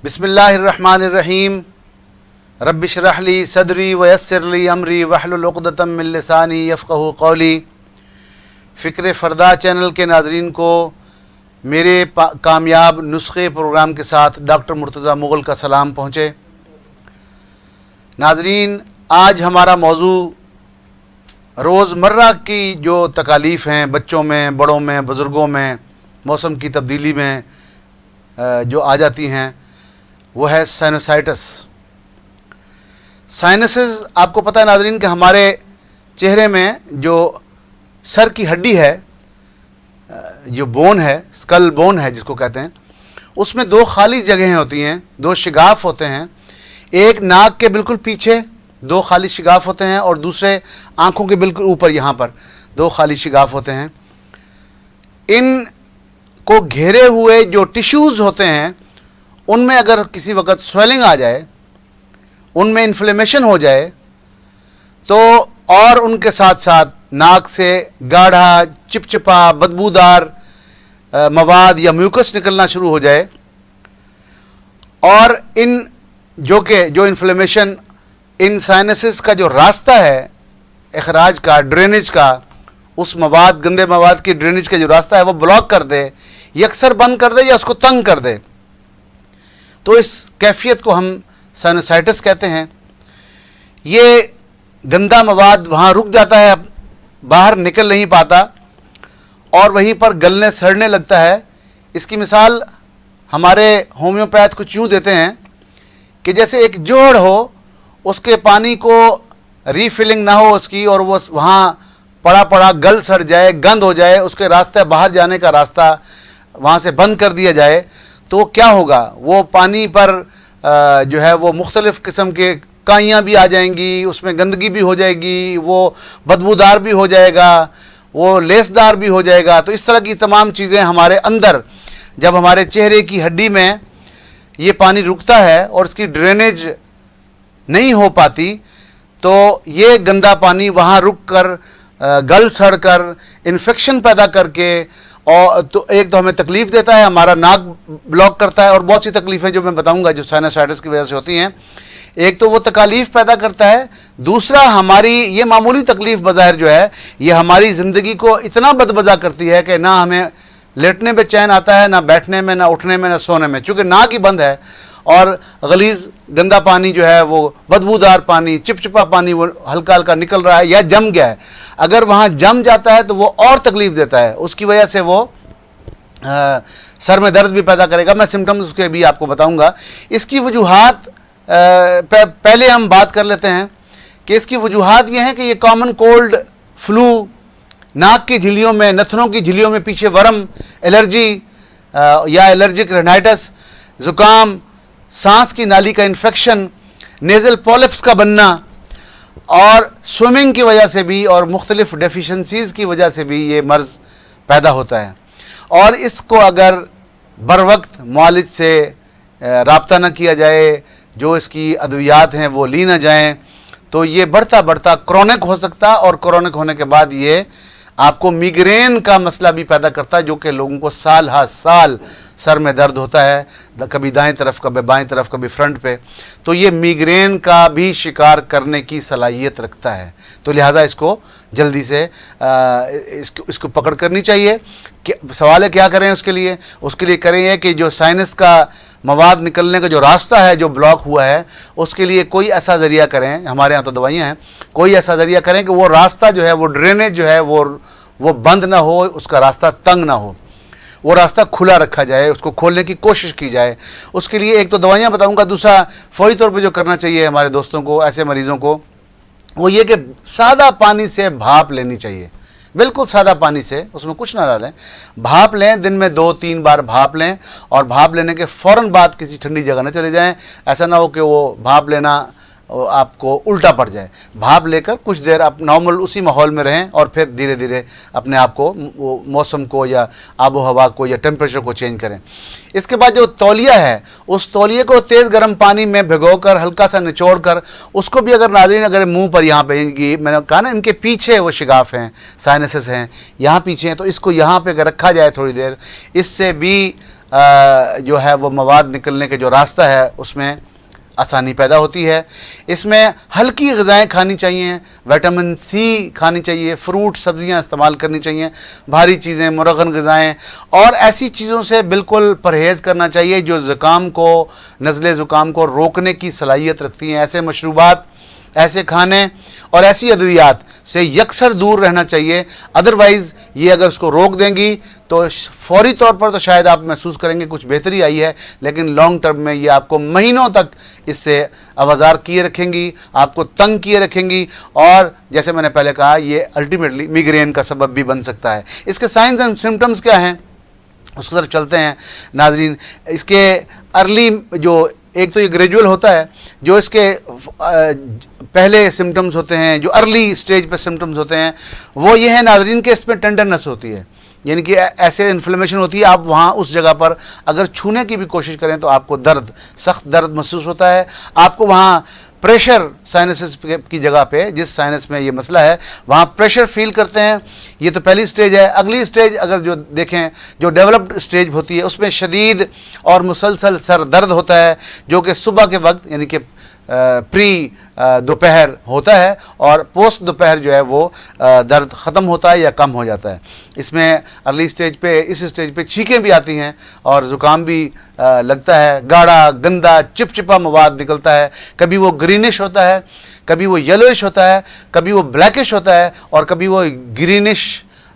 बिस्मिल्लाहिर्रहमानिर्रहीम रब्बिश रह ली सदरी वयस्सिर ली अमरी वहलुल उक़दतम मिन लिसानी यफ़क़हू क़ौली। फ़िक्र फ़रदा चैनल के नाज़रीन को मेरे कामयाब नुस्खे प्रोग्राम के साथ डॉक्टर मुर्तज़ा मुग़ल का सलाम पहुँचे। नाज़रीन, आज हमारा मौजू रोज़मर्रा की जो तकालीफ़ हैं बच्चों में, बड़ों में, बुज़ुर्गों में, मौसम की तब्दीली में जो आ जाती हैं वो है साइनसाइटिस। साइनसेस, आपको पता है नाज़रीन कि हमारे चेहरे में जो सर की हड्डी है, जो बोन है, स्कल बोन है जिसको कहते हैं, उसमें दो खाली जगहें होती हैं, दो शिगाफ होते हैं। एक नाक के बिल्कुल पीछे दो खाली शिगाफ होते हैं और दूसरे आँखों के बिल्कुल ऊपर यहाँ पर दो खाली शिगाफ होते हैं। इन को घेरे हुए जो टिश्यूज़ होते हैं उनमें अगर किसी वक्त स्वेलिंग आ जाए, उनमें इन्फ्लेमेशन हो जाए तो, और उनके साथ साथ नाक से गाढ़ा, चिपचिपा, बदबूदार मवाद या म्यूकस निकलना शुरू हो जाए, और इन जो इन्फ्लेमेशन इन साइनसेस का जो रास्ता है इखराज का, ड्रेनेज का, उस मवाद, गंदे मवाद की ड्रेनेज का जो रास्ता है वो ब्लॉक कर दे, यकसर बंद कर दे या उसको तंग कर दे, तो इस कैफियत को हम साइनसाइटिस कहते हैं। ये गंदा मवाद वहाँ रुक जाता है, बाहर निकल नहीं पाता और वहीं पर गलने सड़ने लगता है। इसकी मिसाल हमारे होम्योपैथ कुछ यूँ देते हैं कि जैसे एक जोड़ हो, उसके पानी को रीफिलिंग ना हो उसकी, और वो वहाँ पड़ा पड़ा गल सड़ जाए, गंद हो जाए, उसके रास्ते बाहर जाने का रास्ता वहाँ से बंद कर दिया जाए, तो क्या होगा, वो पानी पर जो है वो मुख्तलिफ़ किस्म के काइयाँ भी आ जाएंगी, उसमें गंदगी भी हो जाएगी, वो बदबूदार भी हो जाएगा, वो लेसदार भी हो जाएगा। तो इस तरह की तमाम चीज़ें हमारे अंदर, जब हमारे चेहरे की हड्डी में ये पानी रुकता है और इसकी ड्रेनेज नहीं हो पाती, तो ये गंदा पानी वहाँ रुक कर गल सड़ कर इन्फेक्शन पैदा करके, और तो एक तो हमें तकलीफ़ देता है, हमारा नाक ब्लॉक करता है, और बहुत सी तकलीफ़ें जो मैं बताऊंगा जो साइनसाइटिस की वजह से होती हैं। एक तो वो तकालीफ़ पैदा करता है, दूसरा हमारी ये मामूली तकलीफ़ बज़ाहिर जो है ये हमारी ज़िंदगी को इतना बदबज़ा करती है कि ना हमें लेटने में चैन आता है, ना बैठने में, ना उठने में, ना सोने में, चूँकि नाक ही बंद है और गलीज़ गंदा पानी जो है वो बदबूदार पानी, चिपचिपा पानी वो हल्का हल्का निकल रहा है या जम गया है। अगर वहाँ जम जाता है तो वो और तकलीफ़ देता है, उसकी वजह से वो सर में दर्द भी पैदा करेगा। मैं सिम्टम्स उसके भी आपको बताऊंगा। इसकी वजूहात पहले हम बात कर लेते हैं कि इसकी वजूहात ये हैं कि ये कॉमन कोल्ड, फ्लू, नाक की झिल्लियों में, नथनों की झिल्लियों में पीछे वर्म, एलर्जी या एलर्जिक रेनाइटिस, ज़ुकाम, सांस की नाली का इन्फेक्शन, नेज़ल पॉलिप्स का बनना, और स्विमिंग की वजह से भी और मुख्तलिफ़ डेफिशिएंसीज़ की वजह से भी ये मर्ज़ पैदा होता है। और इसको अगर बर वक्त मुआलिज से राब्ता न किया जाए, जो इसकी अद्वियात हैं वो ली न जाएँ, तो ये बढ़ता बढ़ता क्रोनिक हो सकता, और क्रोनिक होने के बाद ये आपको मिग्रेन का मसला भी पैदा करता है, जो कि लोगों को साल हर साल सर में दर्द होता है, कभी दाएं तरफ, कभी बाएं तरफ, कभी फ्रंट पे। तो ये मिग्रेन का भी शिकार करने की सलाहियत रखता है। तो लिहाजा इसको जल्दी से इसको पकड़ करनी चाहिए। सवाल है क्या करें उसके लिए करें ये कि जो साइनस का मवाद निकलने का जो रास्ता है जो ब्लॉक हुआ है, उसके लिए कोई ऐसा ज़रिया करें, हमारे यहाँ तो दवाइयाँ हैं, कोई ऐसा ज़रिया करें कि वो रास्ता जो है, वो ड्रेनेज जो है वो बंद ना हो, उसका रास्ता तंग ना हो, वो रास्ता खुला रखा जाए, उसको खोलने की कोशिश की जाए। उसके लिए एक तो दवाइयाँ बताऊँगा, दूसरा फ़ौरी तौर पर जो करना चाहिए हमारे दोस्तों को, ऐसे मरीज़ों को, वो ये कि सादा पानी से भाप लेनी चाहिए, बिल्कुल सादा पानी से, उसमें कुछ ना डालें, भाप लें। दिन में 2-3 बार भाप लें, और भाप लेने के फ़ौरन बाद किसी ठंडी जगह न चले जाएं। ऐसा ना हो कि वो भाप लेना आपको उल्टा पड़ जाए। भाप लेकर कुछ देर आप नॉर्मल उसी माहौल में रहें, और फिर धीरे धीरे अपने आप को, मौसम को या आबो हवा को या टेम्परेचर को चेंज करें। इसके बाद जो तौलिया है, उस तौलिए को तेज़ गर्म पानी में भिगोकर हल्का सा निचोड़ कर, उसको भी अगर नाज़रीन अगर मुंह पर, यहाँ पे मैंने कहा ना इनके पीछे वो शिगाफ हैं, साइनसेस हैं, यहाँ पीछे हैं, तो इसको यहाँ पे अगर रखा जाए थोड़ी देर, इससे भी جو ہے وہ مواد نکلنے کے جو راستہ ہے اس میں آسانی پیدا ہوتی ہے۔ اس میں ہلکی غذائیں کھانی چاہیے، وٹامن سی کھانی چاہیے، فروٹ سبزیاں استعمال کرنی چاہیے، بھاری چیزیں مرغن غذائیں اور ایسی چیزوں سے بالکل پرہیز کرنا چاہیے جو زکام کو، نزلے زکام کو روکنے کی صلاحیت رکھتی ہیں۔ ایسے مشروبات، ایسے کھانے اور ایسی ادویات سے یکسر دور رہنا چاہیے، ادروائز یہ اگر اس کو روک دیں گی تو فوری طور پر تو شاید آپ محسوس کریں گے کچھ بہتری آئی ہے، لیکن لانگ ٹرم میں یہ آپ کو مہینوں تک اس سے آوازار کیے رکھیں گی، آپ کو تنگ کیے رکھیں گی، اور جیسے میں نے پہلے کہا یہ الٹیمیٹلی میگرین کا سبب بھی بن سکتا ہے۔ اس کے سائنز اینڈ سمٹمز کیا ہیں اس کی طرف چلتے ہیں ناظرین۔ اس کے ارلی جو ایک تو یہ گریجول ہوتا ہے، جو اس کے پہلے سمٹمز ہوتے ہیں، جو ارلی سٹیج پہ سمٹمز ہوتے ہیں وہ یہ ہے ناظرین کہ اس میں ٹینڈرنس ہوتی ہے، یعنی کہ ایسے انفلیمیشن ہوتی ہے، آپ وہاں اس جگہ پر اگر چھونے کی بھی کوشش کریں تو آپ کو درد، سخت درد محسوس ہوتا ہے، آپ کو وہاں پریشر، سائنسز کی جگہ پہ جس سائنس میں یہ مسئلہ ہے وہاں پریشر فیل کرتے ہیں۔ یہ تو پہلی سٹیج ہے۔ اگلی سٹیج اگر جو دیکھیں جو ڈیولپڈ سٹیج ہوتی ہے اس میں شدید اور مسلسل سر درد ہوتا ہے، جو کہ صبح کے وقت یعنی کہ پری دوپہر ہوتا ہے، اور پوسٹ دوپہر جو ہے وہ درد ختم ہوتا ہے یا کم ہو جاتا ہے۔ اس میں ارلی سٹیج پہ، اس سٹیج پہ چھینکیں بھی آتی ہیں اور زکام بھی لگتا ہے، گاڑھا گندا چپچپا مواد نکلتا ہے، کبھی وہ گرینش ہوتا ہے، کبھی وہ یلوئش ہوتا ہے، کبھی وہ بلیکش ہوتا ہے، اور کبھی وہ گرینش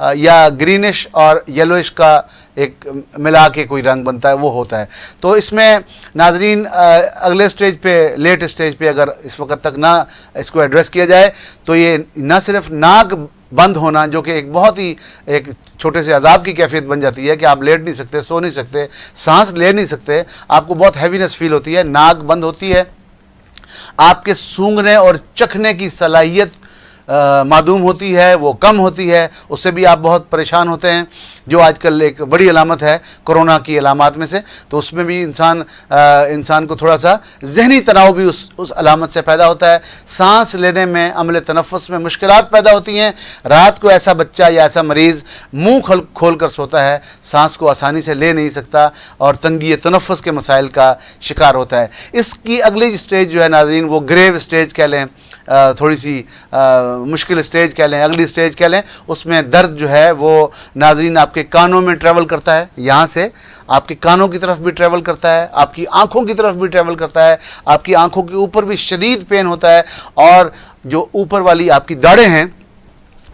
یا گرینش اور یلوئش کا ایک ملا کے کوئی رنگ بنتا ہے وہ ہوتا ہے۔ تو اس میں ناظرین اگلے سٹیج پہ، لیٹ سٹیج پہ اگر اس وقت تک نہ اس کو ایڈریس کیا جائے تو یہ نہ صرف ناک بند ہونا جو کہ ایک بہت ہی ایک چھوٹے سے عذاب کی کیفیت بن جاتی ہے کہ آپ لیٹ نہیں سکتے، سو نہیں سکتے، سانس لے نہیں سکتے، آپ کو بہت ہیوینس فیل ہوتی ہے، ناک بند ہوتی ہے، آپ کے سونگھنے اور چکھنے کی صلاحیت معدوم ہوتی ہے، وہ کم ہوتی ہے، اس سے بھی آپ بہت پریشان ہوتے ہیں، جو آج کل ایک بڑی علامت ہے کرونا کی علامات میں سے۔ تو اس میں بھی انسان کو تھوڑا سا ذہنی تناؤ بھی اس علامت سے پیدا ہوتا ہے۔ سانس لینے میں، عمل تنفس میں مشکلات پیدا ہوتی ہیں۔ رات کو ایسا بچہ یا ایسا مریض منہ کھول کر سوتا ہے، سانس کو آسانی سے لے نہیں سکتا اور تنگی تنفس کے مسائل کا شکار ہوتا ہے۔ اس کی اگلی سٹیج جو ہے ناظرین وہ گریو سٹیج کہہ لیں، تھوڑی سی مشکل سٹیج کہہ لیں، اگلی سٹیج کہہ لیں، اس میں درد جو ہے وہ ناظرین آپ کے کانوں میں ٹریول کرتا ہے، یہاں سے آپ کے کانوں کی طرف بھی ٹریول کرتا ہے، آپ کی آنکھوں کی طرف بھی ٹریول کرتا ہے، آپ کی آنکھوں کے اوپر بھی شدید پین ہوتا ہے، اور جو اوپر والی آپ کی داڑھیں ہیں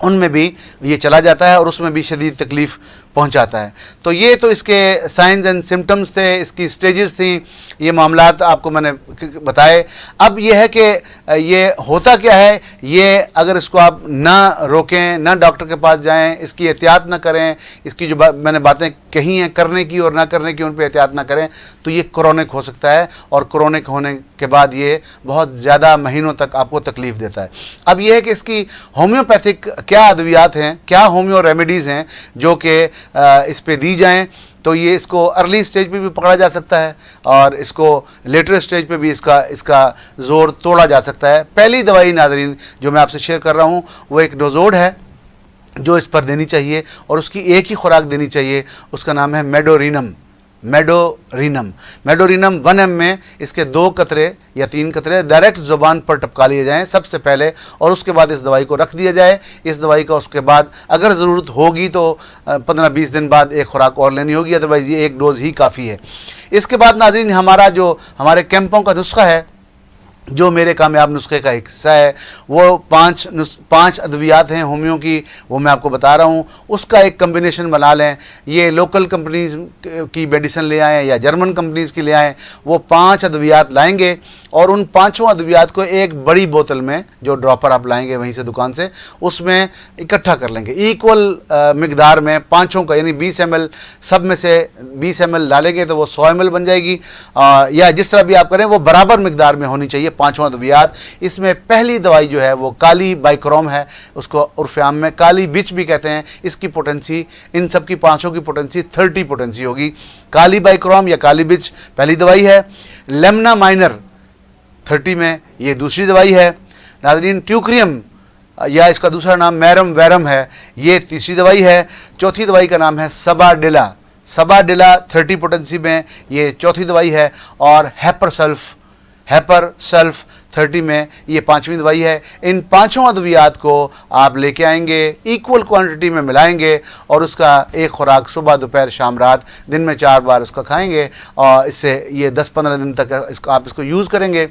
ان میں بھی یہ چلا جاتا ہے اور اس میں بھی شدید تکلیف پہنچاتا ہے۔ تو یہ تو اس کے سائنز اینڈ سمٹمز تھے، اس کی سٹیجز تھیں، یہ معاملات آپ کو میں نے بتائے۔ اب یہ ہے کہ یہ ہوتا کیا ہے، یہ اگر اس کو آپ نہ روکیں، نہ ڈاکٹر کے پاس جائیں، اس کی احتیاط نہ کریں، اس کی جو میں نے باتیں کہی ہیں کرنے کی اور نہ کرنے کی ان پہ احتیاط نہ کریں تو یہ کرونک ہو سکتا ہے، اور کرونک ہونے کے بعد یہ بہت زیادہ مہینوں تک آپ کو تکلیف دیتا ہے۔ اب یہ ہے کہ اس کی ہومیوپیتھک کیا ادویات ہیں، کیا ہومیو ریمیڈیز ہیں جو کہ اس پہ دی جائیں، تو یہ اس کو ارلی سٹیج پہ بھی پکڑا جا سکتا ہے اور اس کو لیٹر سٹیج پہ بھی اس کا زور توڑا جا سکتا ہے۔ پہلی دوائی ناظرین جو میں آپ سے شیئر کر رہا ہوں وہ ایک ڈوزوڈ ہے جو اس پر دینی چاہیے، اور اس کی ایک ہی خوراک دینی چاہیے، اس کا نام ہے میڈورینم۔ میڈورینم 1 ml میں اس کے 2 قطرے یا 3 قطرے ڈائریکٹ زبان پر ٹپکا لیے جائیں سب سے پہلے، اور اس کے بعد اس دوائی کو رکھ دیا جائے۔ اس دوائی کا اس کے بعد اگر ضرورت ہوگی تو 15-20 دن بعد ایک خوراک اور لینی ہوگی، ادروائز یہ ایک ڈوز ہی کافی ہے۔ اس کے بعد ناظرین ہمارے کیمپوں کا نسخہ ہے، جو میرے کامیاب نسخے کا ایک حصہ ہے، وہ 5 ادویات ہیں ہومیو کی، وہ میں آپ کو بتا رہا ہوں، اس کا ایک کمبینیشن بنا لیں۔ یہ لوکل کمپنیز کی میڈیسن لے آئیں یا جرمن کمپنیز کی لے آئیں، وہ 5 ادویات لائیں گے اور ان 5 ادویات کو ایک بڑی بوتل میں، جو ڈراپر آپ لائیں گے وہیں سے دکان سے، اس میں اکٹھا کر لیں گے ایکول مقدار میں 5 کا، یعنی 20 ml، سب میں سے 20 ml ڈالیں گے تو وہ 100 ml بن جائے گی، یا جس طرح بھی آپ کریں وہ برابر مقدار میں ہونی چاہیے 5 ادویات۔ اس میں پہلی دوائی جو ہے وہ کالی بائکروم ہے، اس کو عرف عام میں کالی بچ بھی کہتے ہیں۔ اس کی پوٹنسی، ان سب کی 5 کی پوٹنسی 30 پوٹنسی ہوگی۔ کالی بائکروم یا کالی بچ پہلی دوائی ہے۔ لیمنا مائنر 30 میں یہ دوسری دوائی ہے۔ ناظرین ٹیوکریم یا اس کا دوسرا نام میرم ویرم ہے، یہ تیسری دوائی ہے۔ چوتھی دوائی کا نام ہے سبا ڈیلا۔ सबाडिला 30 पोटेंसी में ये चौथी दवाई है, और हैपर सल्फ 30 में ये 5वीं दवाई है। इन पांचों अद्वियात को आप लेके आएंगे, इक्वल क्वांटिटी में मिलाएंगे, और उसका एक खुराक सुबह दोपहर शाम रात दिन में 4 बार उसका खाएंगे, और इससे ये 10-15 दिन तक आप इसको यूज़ करेंगे।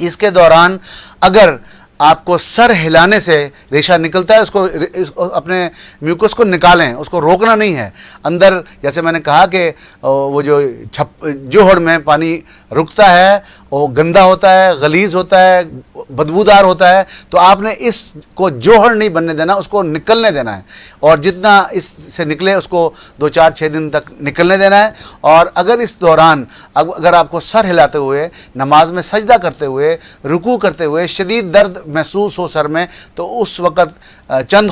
इसके दौरान अगर आपको सर हिलाने से रेशा निकलता है, उसको अपने म्यूकस को निकालें, उसको रोकना नहीं है। अंदर जैसे मैंने कहा कि वो जो जोहड़ में पानी रुकता है वो गंदा होता है, गलीज होता है, बदबूदार होता है, तो आपने इसको जोहड़ नहीं बनने देना, उसको निकलने देना है, और जितना इससे निकले उसको 2-4-6 दिन तक निकलने देना है। और अगर इस दौरान अगर आपको सर हिलाते हुए, नमाज में सजदा करते हुए, रुकू करते हुए शदीद दर्द महसूस हो सर में, तो उस वक़्त चंद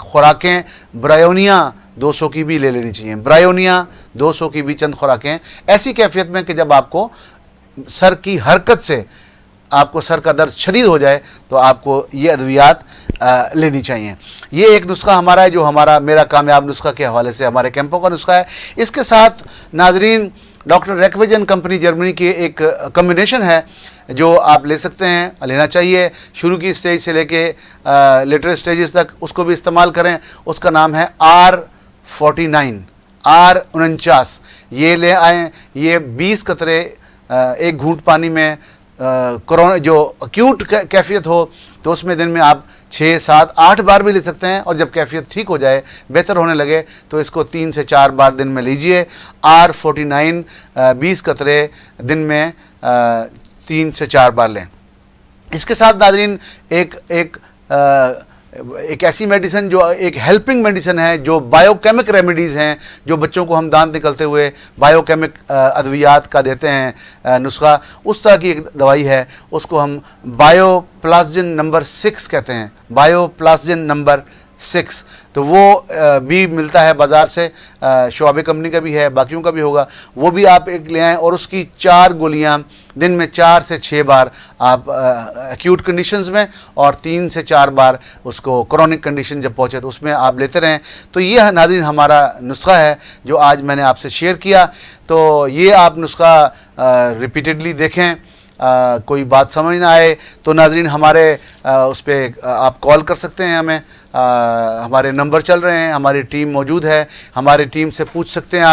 खुराकें ब्रायोनिया 200 की भी ले लेनी चाहिए। ब्रायोनिया 200 की भी चंद खुराकें ऐसी कैफियत में कि जब आपको सर की हरकत से आपको सर का दर्द शदीद हो जाए तो आपको ये अद्वियात लेनी चाहिए। ये एक नुस्खा हमारा है, जो मेरा कामयाब नुस्खा के हवाले से हमारे कैंपों का नुस्खा है। इसके साथ नाजरीन डॉक्टर रेकविजन कंपनी जर्मनी की एक कम्बिनेशन है जो आप ले सकते हैं, लेना चाहिए। शुरू की स्टेज से लेके लेटर स्टेजेस तक उसको भी इस्तेमाल करें। उसका नाम है R49। ये ले आएँ। ये 20 कतरे एक घूंट पानी में कोरोना जो अक्यूट कैफियत हो तो उसमें दिन में आप 6, 7, 8 बार भी ले सकते हैं, और जब कैफियत ठीक हो जाए, बेहतर होने लगे, तो इसको 3 से 4 बार दिन में लीजिए। R49 20 कतरे दिन में 3 से 4 बार लें। इसके साथ नाज़रीन एक ऐसी मेडिसिन जो एक हेल्पिंग मेडिसिन है, जो बायोकेमिक रेमेडीज़ हैं, जो बच्चों को हम दांत निकलते हुए बायोकेमिक अद्वियात का देते हैं नुस्खा, उस तरह की एक दवाई है। उसको हम बायोप्लास्टिन नंबर 6 कहते हैं, बायोप्लास्टिन नंबर 6। तो वो भी मिलता है बाज़ार से, शुआबे कंपनी का भी है, बाकियों का भी होगा, वो भी आप एक ले आएँ, और उसकी 4 गोलियाँ दिन में 4 से 6 बार आप एक्यूट कंडीशंस में, और 3 से 4 बार उसको क्रॉनिक कंडीशन जब पहुँचे तो उसमें आप लेते रहें। तो ये नाज़रीन हमारा नुस्खा है जो आज मैंने आपसे शेयर किया। तो ये आप नुस्खा रिपीटेडली देखें। कोई बात समझ ना आए तो नाज़रीन हमारे उस पर आप कॉल कर सकते हैं हमें। हमारे नंबर चल रहे हैं, हमारी टीम मौजूद है, हमारी टीम से पूछ सकते हैं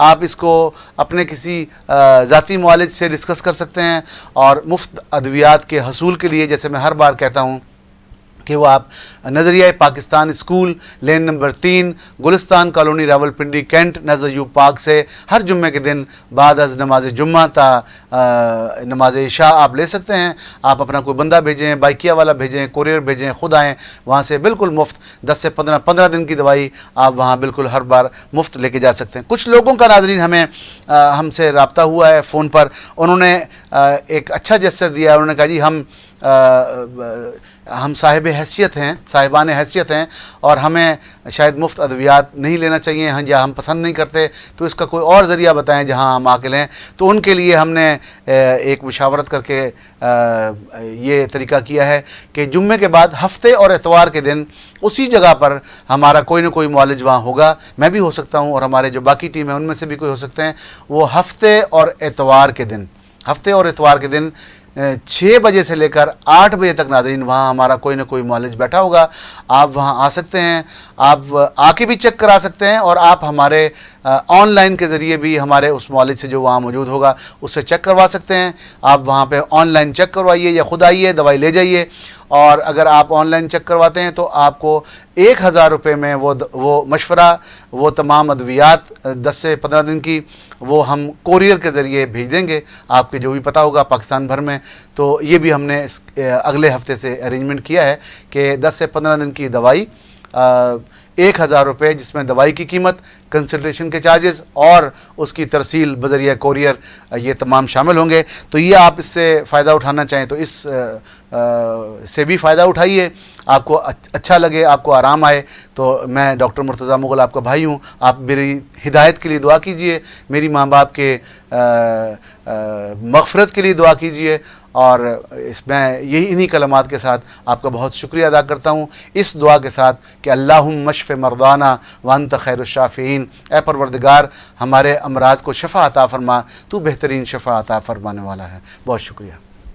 आप इसको अपने किसी ज़ाती मुआलिज से डिस्कस कर सकते हैं। और मुफ्त अद्वियात के हसूल के लिए, जैसे मैं हर बार कहता हूँ कि वो आप नज़रिया Pakistan school lane number 3 Gulistan colony Rawalpindi cantt नज़र यू पार्क से हर जुम्मे के दिन बाद अज़ नमाज जुम्मा ता नमाज इशा आप ले सकते हैं। आप अपना कोई बंदा भेजें, बाइकिया वाला भेजें, कोरियर भेजें, खुद आएँ, वहाँ से बिल्कुल मुफ्त 10 से 15 दिन की दवाई आप वहाँ बिल्कुल हर बार मुफ्त लेके जा सकते हैं। कुछ लोगों का नाज़रीन हमसे रब्ता हुआ है फ़ोन पर, उन्होंने एक अच्छा जेस्चर दिया। उन्होंने कहा जी हम साहिबान हैसियत हैं और हमें शायद मुफ्त अद्वियात नहीं लेना चाहिए, या हम पसंद नहीं करते, तो इसका कोई और ज़रिया बताएं जहां हम आके लें। तो उनके लिए हमने एक मुशावरत करके ये तरीका किया है कि जुम्मे के बाद हफ्ते और एतवार के दिन उसी जगह पर हमारा कोई ना कोई मुआलिज वहाँ होगा। मैं भी हो सकता हूँ और हमारे जो बाकी टीम है उनमें से भी कोई हो सकते हैं। वो हफ्ते और एतवार के दिन 6 बजे से लेकर 8 बजे तक नाज़रीन वहाँ हमारा कोई ना कोई मुआलिज बैठा होगा। आप वहाँ आ सकते हैं, आप आके भी चेक करा सकते हैं, और आप हमारे ऑनलाइन के ज़रिए भी हमारे उस मुआलिज से जो वहाँ मौजूद होगा उससे चेक करवा सकते हैं। आप वहाँ पे ऑनलाइन चेक करवाइए या खुद आइए, दवाई ले जाइए। और अगर आप ऑनलाइन चेक करवाते हैं तो आपको 1000 रुपये में वो मशवरा, वो तमाम अद्वियात 10 से 15 दिन की वो हम कोरियर के ज़रिए भेज देंगे, आपके जो भी पता होगा पाकिस्तान भर में। तो ये भी हमने अगले हफ्ते से अरेंजमेंट किया है कि 10 से 15 दिन की दवाई 1000 रुपये, जिसमें दवाई की कीमत, कंसल्टेशन के चार्जेस और उसकी तरसील बज़रिया कोरियर ये तमाम शामिल होंगे। तो ये आप इससे फ़ायदा उठाना चाहें तो इस سے بھی فائدہ اٹھائیے، آپ کو اچھا لگے، آپ کو آرام آئے. تو میں ڈاکٹر مرتضیٰ مغل آپ کا بھائی ہوں. آپ میری ہدایت کے لیے دعا کیجئے، میری ماں باپ کے مغفرت کے لیے دعا کیجئے. اور میں انہی کلمات کے ساتھ آپ کا بہت شکریہ ادا کرتا ہوں، اس دعا کے ساتھ کہ اللہم اشف مرضانا وانت خیر الشافعین. اے پروردگار ہمارے امراض کو شفا عطا فرما، تو بہترین شفا عطا فرمانے والا ہے. بہت شکریہ.